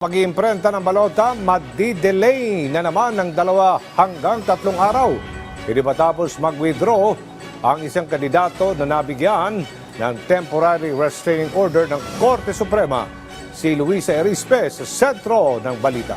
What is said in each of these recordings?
Pag-iimprenta ng balota, madi-delay na naman ng 2 hanggang 3 araw. Hindi matapos mag-withdraw ang isang kandidato na nabigyan ng temporary restraining order ng Korte Suprema, si Luisa Erispe sa sentro ng balita.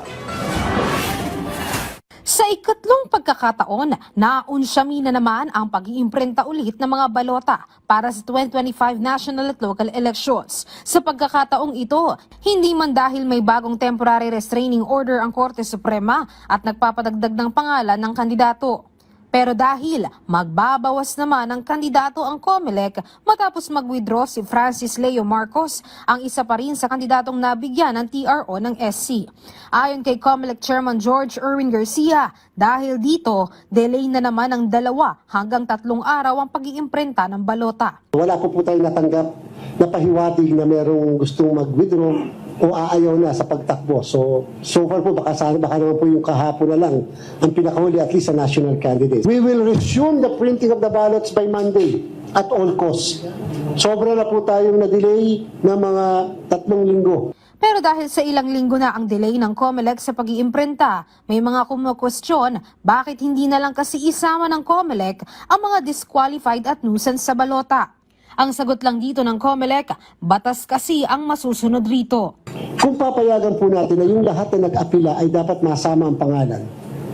Sa ikatlong pagkakataon, naunsyami na naman ang pag-iimprenta ulit ng mga balota para sa 2025 national at local elections. Sa pagkakataong ito, hindi man dahil may bagong temporary restraining order ang Korte Suprema at nagpapadagdag ng pangalan ng kandidato. Pero dahil magbabawas naman ang kandidato ang COMELEC matapos mag-withdraw si Francis Leo Marcos, ang isa pa rin sa kandidatong nabigyan ng TRO ng SC. Ayon kay COMELEC Chairman George Erwin Garcia, dahil dito, delay na naman ng 2 hanggang 3 araw ang pag-iimprenta ng balota. Wala po tayong natanggap na pahiwatig na merong gustong mag-withdraw o aayaw na sa pagtakbo. So far po, baka naman po yung kahapon na lang ang pinakahuli at least sa national candidates. We will resume the printing of the ballots by Monday at all costs. Sobra na po tayong na-delay ng mga 3 linggo. Pero dahil sa ilang linggo na ang delay ng COMELEC sa pag-iimprenta, may mga kumukwestiyon bakit hindi na lang kasi isama ng COMELEC ang mga disqualified at nuisance sa balota. Ang sagot lang dito ng COMELEC, batas kasi ang masusunod rito. Kung papayagan po natin na yung lahat na nag-apila ay dapat masama ang pangalan,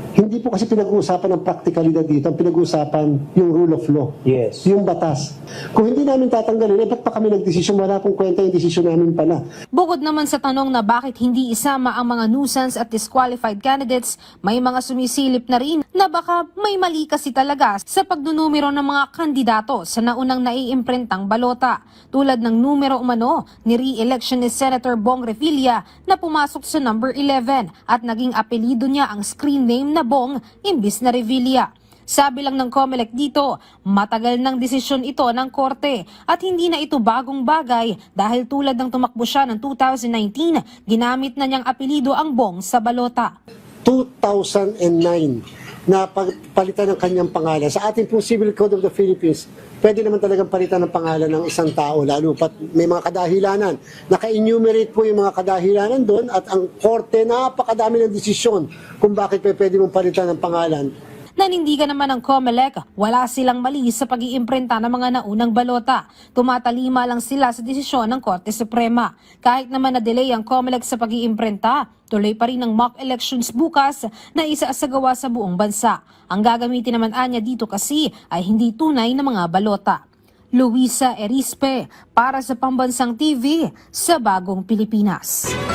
hindi po kasi pinag-uusapan ang praktikalidad dito, ang pinag-uusapan yung rule of law, Yes. yung batas. Kung hindi namin tatanggalin, ba't pa kami nagdesisyon? Wala pong kwenta yung desisyon namin pala. Bukod naman sa tanong na bakit hindi isama ang mga nuisance at disqualified candidates, may mga sumisilip na rin na baka may mali kasi talaga sa pagdunumero ng mga kandidato sa naunang naiimprentang balota. Tulad ng numero umano ni re-election ni Senator Bong Revilla na pumasok sa number 11 at naging apelido niya ang screen name na Bong imbis na Revilla. Sabi lang ng COMELEC dito, matagal ng desisyon ito ng korte at hindi na ito bagong bagay dahil tulad ng tumakbo siya ng 2019, ginamit na niyang apelido ang Bong sa balota. 2009 na palitan ng kanyang pangalan. Sa ating pong Civil Code of the Philippines, pwede naman talagang palitan ng pangalan ng isang tao, lalo pat may mga kadahilanan. Naka-enumerate po yung mga kadahilanan doon at ang korte, napakadami ng desisyon kung bakit pwede mong palitan ng pangalan. Nanindigan naman ng COMELEC, wala silang mali sa pag-iimprenta ng mga naunang balota. Tumatalima lang sila sa desisyon ng Korte Suprema. Kahit naman na-delay ang COMELEC sa pag-iimprenta, tuloy pa rin ang mock elections bukas na isaasagawa sa buong bansa. Ang gagamitin naman anya dito kasi ay hindi tunay na mga balota. Luisa Erispe para sa Pambansang TV sa Bagong Pilipinas.